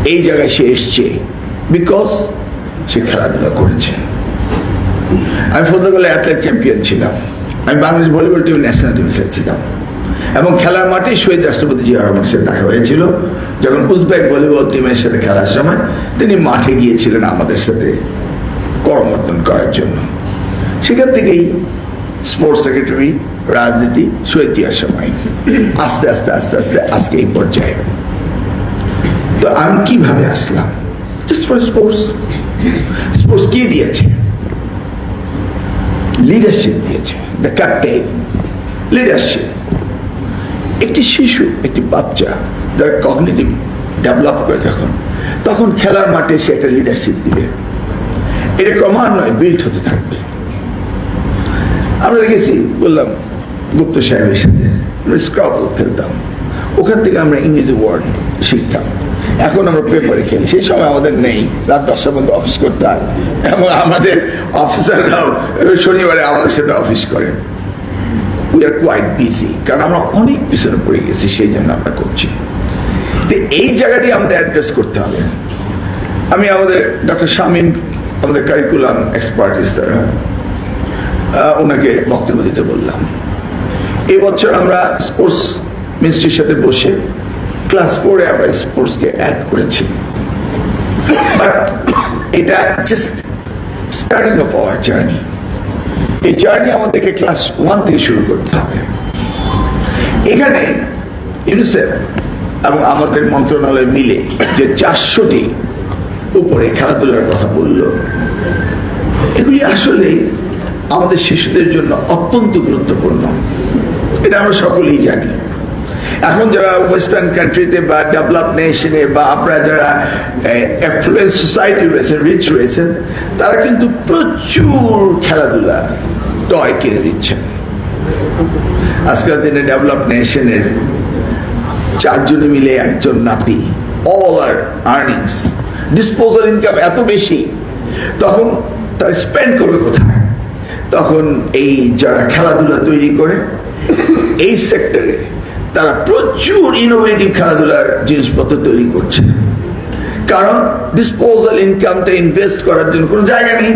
এই জায়গায় সে এসছে বিকজ সে খেলাধুলা করেছে। আমি ফজলগোলা অ্যাথলেট চ্যাম্পিয়ন ছিলাম, আমি বাংলাদেশ ভলিবল টিমের ন্যাশনাল টিমে খেলছিলাম এবং খেলার মাঠে শহীদ রাষ্ট্রপতি জিয়া রহমানের সাথে দেখা হয়েছিল। যখন উজবেক ভলিবল টিমের সাথে খেলার সময় তিনি মাঠে গিয়েছিলেন আমাদের সাথে করমর্দন করার জন্য। সেখান থেকেই স্পোর্টস সেক্রেটারি, রাজনীতি, শহীদ জিয়ার সময় আস্তে আস্তে আস্তে আস্তে আজকে এই পর্যায়ে। তো আমি কিভাবে আসলাম? Just for sports. স্পোর্টস কি দিয়েছে? লিডারশিপ দিয়েছে, দ্য ক্যাপ্টেন লিডারশিপ। একটি শিশু, একটি বাচ্চা যারা কগনিটিভ ডেভেলপ করে তখন খেলার মাঠে সে একটা লিডারশিপ দিবে। এটা ক্রমান্বয়ে বিল্ড হতে থাকবে। আমরা দেখেছি, বললাম গুপ্ত সাহেবের সাথে আমরা স্ক্রাবল খেলতাম, ওখান থেকে আমরা ইংরেজি ওয়ার্ড শিখতাম। এখন আমরা পেপারে খেলি, সেই সময় আমাদের নেই, রাত 10টার মধ্যে অফিস করতে হয় এবং আমাদের অফিসাররাও শনিবারে আমাদের সাথে অফিস করেন। উই আর কোয়াইট বিজি, কারণ আমরা অনেক পিছনে পড়ে গেছি, সেই জন্য আমরা করছি। এই জায়গাটি আমাদের অ্যাড্রেস করতে হবে। আমি আমাদের ডক্টর শামীম, আমাদের কারিকুলাম এক্সপার্টিস তারা, ওনাকে বক্তব্য দিতে বললাম। এবছর আমরা স্পোর্টস মিনিস্ট্রির সাথে বসে ক্লাস 4-এ আমরা স্পোর্টসকে অ্যাড করেছি। এটা just starting of our journey. এই জার্নি আমাদেরকে ক্লাস 1 থেকে শুরু করতে হবে। এখানে ইউনিসেফ এবং আমাদের মন্ত্রণালয় মিলে যে 400টি উপরে খেলাধুলার কথা বলল, এগুলি আসলে আমাদের শিশুদের জন্য অত্যন্ত গুরুত্বপূর্ণ। এটা আমরা সকলেই জানি। এখন যারা ওয়েস্টার্ন কান্ট্রিতে বা ডেভেলপ নেশনে বা আপনারা যারা অ্যাফ্লুয়েন্স সোসাইটি রয়েছেন, রিচ রয়েছেন, তারা কিন্তু প্রচুর খেলাধুলা টয় কিনে দিচ্ছেন। আজকাল দিনে ডেভেলপ নেশনের 4 জনে মিলে একজন নাতি, অল আর আর্নিংস, ডিসপোজাল ইনকাম এত বেশি, তখন তার স্পেন্ড করবে কোথায়? তখন এই যারা খেলাধুলা তৈরি করে এই সেক্টরে তারা প্রচুর ইনোভেটিভ খেলাধুলার জিনিসপত্র তৈরি করছে, কারণ ডিসপোজাল ইনকামটা ইনভেস্ট করার জন্য কোনো জায়গা নেই।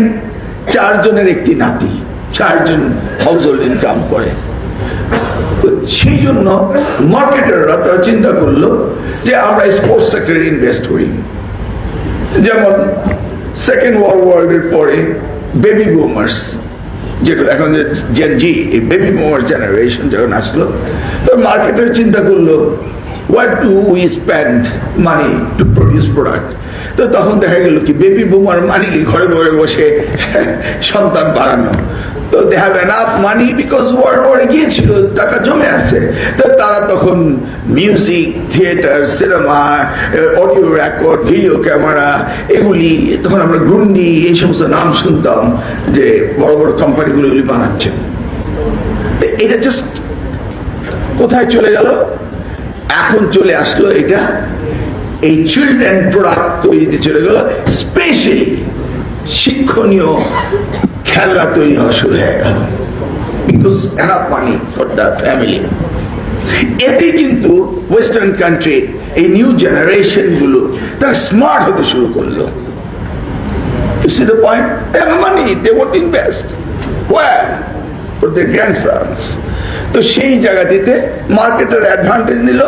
4 জনের একটি নাতি, 4 জন হাউস হোল্ড ইনকাম করে। তো সেই জন্য মার্কেটাররা তারা চিন্তা করলো যে আমরা স্পোর্টস সেক্টরে ইনভেস্ট করি। যেমন সেকেন্ড ওয়ার্ল্ডের পরে বেবি বুমার্স, যেটা এখন যে জেন জি, এই বেবি বুমার জেনারেশন যখন আসলো, তো মার্কেটার চিন্তা করলো what do we spend money to produce product. তো তখন দেখা গেল কি বেবি বুমার মানি ঘরে ঘরে বসে সন্তান বাড়ানো। তো they have enough money because world ওয়ারে গিয়েছিল, টাকা জমে আছে। তো তারা তখন music, theatre, cinema, audio record, video camera, এগুলি তখন আমরা গ্রুন্ডি এই সমস্ত নাম শুনতাম যে বড় বড় কোম্পানিগুলো এগুলি বানাচ্ছে। এটা জাস্ট কোথায় চলে গেল? এখন চলে আসলো এটা এই চিলড্রেন প্রোডাক্ট তৈরিতে চলে গেল, স্পেশালি শিক্ষণীয় খেলনা তৈরি হওয়া শুরু হয়ে গেল, because enough money for the family. এতে কিন্তু ওয়েস্টার্ন কান্ট্রির এই নিউ জেনারেশন গুলো তারা স্মার্ট হতে শুরু করলো। You see the point? They have money, they won't invest. Where? For their grandsons. তো সেই জায়গাটিতে মার্কেটের অ্যাডভান্টেজ নিল,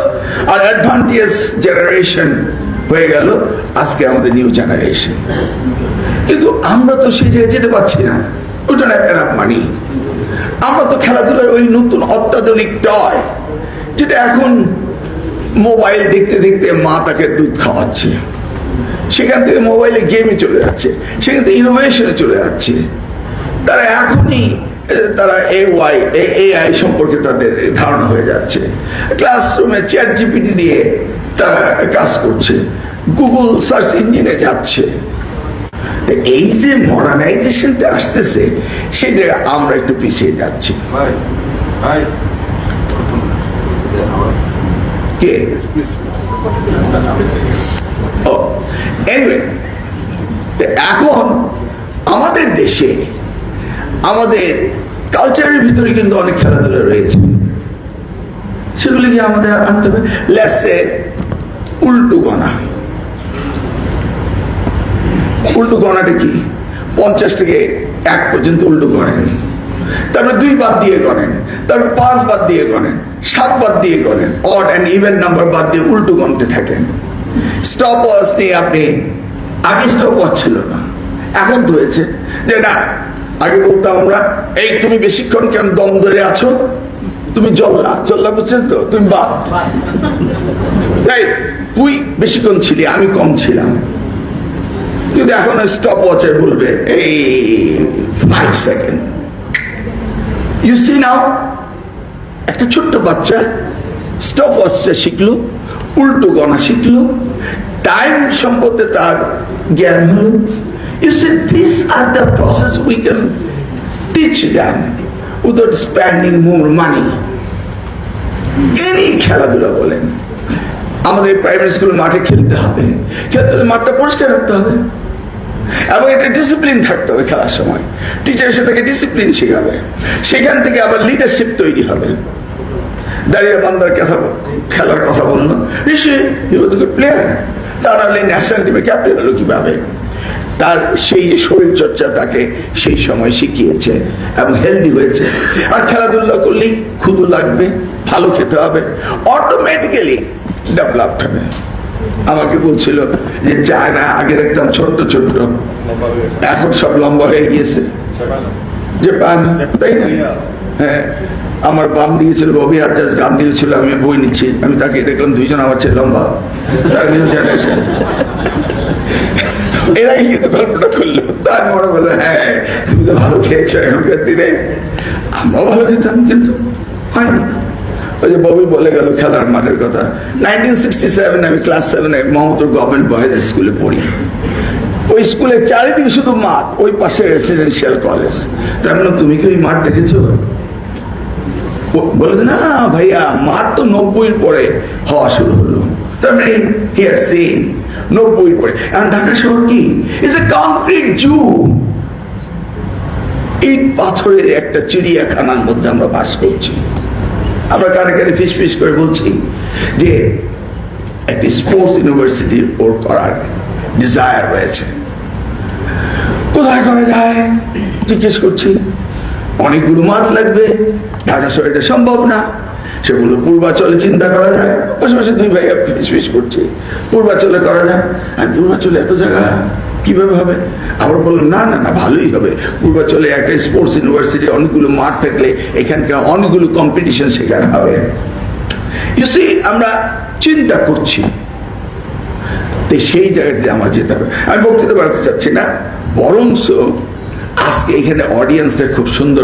আর অ্যাডভান্টেজ জেনারেশন হয়ে গেল আজকে আমাদের নিউ জেনারেশন। কিন্তু আমরা তো সেই জায়গায় যেতে পারছি না, ওটা না এনাফ মানি। আমরা তো খেলাধুলার ওই নতুন অত্যাধুনিক টয়, যেটা এখন মোবাইল দেখতে দেখতে মা তাকে দুধ খাওয়াচ্ছে, সেখান থেকে মোবাইলে গেমে চলে যাচ্ছে, সেখান থেকে ইনোভেশনে চলে যাচ্ছে। তারা এখনই তারা এআই সম্পর্কে তাদের ধারণা হয়ে যাচ্ছে। ক্লাসরুমে চ্যাট জিপিটি দিয়ে তারা কাজ করছে, গুগল সার্চ ইঞ্জিনে যাচ্ছে। এই যে মডার্নাইজেশনটা আসতেছে, সেই জায়গায় আমরা একটু পিছিয়ে যাচ্ছি। এখন আমাদের দেশে আমাদের কালচারের ভিতরে কিন্তু অনেক খেলাধুলা রয়েছে, সেগুলিকে আমাদের আনতে হবে। লেসে উল্টু গনা, উল্টো গণাটা কি? 50 থেকে 1 পর্যন্ত উল্টো গণেন, তারপরে 2 বাদ দিয়ে গণেন, তারপর 5 বাদ দিয়ে গণেন, 7 বাদ দিয়ে গণেন, অড অ্যান্ড ইভেন নাম্বার বাদ দিয়ে উল্টো গণতে থাকেন। স্টপ ওয়াচ নিয়ে আপনি, আগে স্টপ ওয়াচ ছিল না, এখন তো হয়েছে যে না, আগে বলতাম আমরা, এই তুমি বেশিক্ষণ কেন দম ধরে আছো, তুমি জল্লা বুঝছেন তো, তুমি বাদ, তাই তুই বেশিক্ষণ ছিলি, আমি কম ছিলাম। কিন্তু এখন স্টপ ওয়াচে বলবে এই 5 সেকেন্ড। ইউ সি নাও, একটা ছোট্ট বাচ্চা স্টপ ওয়াচটা শিখলো, উল্টো গণা শিখলো, টাইম সম্পর্কে তার জ্ঞান হলো। You see, this are the process we can teach them without spending more money. Any খেলাধুলা বলেন, আমাদের প্রাইমারি স্কুলের মাঠে খেলতে হবে, খেলতে হলে মাঠটা পরিষ্কার রাখতে হবে এবং একটা ডিসিপ্লিন থাকতে হবে। খেলার সময় টিচার এসে তাকে ডিসিপ্লিন শেখাবে, সেখান থেকে আবার লিডারশিপ তৈরি হবে। দাঁড়িয়ে বান্দার খেলার কথা বললো, ঋষি হি ওয়াজ এ গুড প্লেয়ার, তার নাহলে ন্যাশনাল টিমে ক্যাপ্টেন হলো কিভাবে? তার সেই শরীর চর্চা তাকে সেই সময় শিখিয়েছে এবং হেলদি হয়েছে। আর খেলাধুলা করলেই ক্ষুধু লাগবে, ভালো খেতে হবে, অটোমেটিক্যালি ডেভেলপড হবে। আমাকে বলছিল যে চায় না, আগে দেখতাম ছোট্ট ছোট্ট, এখন সব লম্বা হয়ে গিয়েছে, যে পান, তাই না? হ্যাঁ, আমার বাম দিয়েছিল ববি আজাজ, গান দিয়েছিল, আমি বই নিচ্ছি, আমি তাকে দেখলাম, 2 জন আমার চেয়ে লম্বা, তার নিউ জেনারেশন। এরাই কিন্তু গল্পটা করলো। তার মনে বললো, হ্যাঁ তুমি তো ভালো খেয়েছো এখনকার দিনে, আমরাও ভালো খেতাম, কিন্তু হয়নি। ওই যে ববি বলে গেল খেলার মাঠের কথা। 1967 আমি ক্লাস 7-এ মোহাম্মদপুর গভর্নমেন্ট বয়েজ স্কুলে পড়ি। ওই স্কুলের চারিদিকে শুধু মাঠ, ওই পাশে রেসিডেন্সিয়াল কলেজ। তাই বললাম, তুমি কি ওই মাঠ দেখেছো? বলে না ভাইয়া, মাঠ তো 90-এর পরে হওয়া শুরু হলো। তার মানে হি হ্যাড সিন 90-এর পরে। এখন ঢাকা শহর কি? ইটস এ কংক্রিট জু, ইট পাথরের একটা চিড়িয়াখানার মধ্যে আমরা বাস করছি। আমরা কানে কানে ফিস করে বলছি যে একটি স্পোর্টস ইউনিভার্সিটি ওর করার ডিজায়ার রয়েছে। কোথায় করা যায় জিজ্ঞেস করছি, অনেকগুলো মাঠ লাগবে, ঢাকা শহরে এটা সম্ভব না। সেগুলো পূর্বাচলে চিন্তা করা যায়। পাশাপাশি 2 ভাইয়া ফিস করছি, পূর্বাচলে করা যায়। আর পূর্বাচলে এত জায়গা কিভাবে হবে? আবার বললাম, না না না, ভালোই হবে। পূর্বাচলে একটা স্পোর্টস ইউনিভার্সিটি, অনেকগুলো মাঠ থাকলে এখানকার অনেকগুলো কম্পিটিশন সেখানে হবে। ইউ সি, আমরা চিন্তা করছি, তো সেই জায়গাটাতে আমার যেতে হবে। আমি বক্তৃতা বাড়াতে চাচ্ছি না, বরঞ্চ আজকে এখানে অডিয়েন্সটা খুব সুন্দর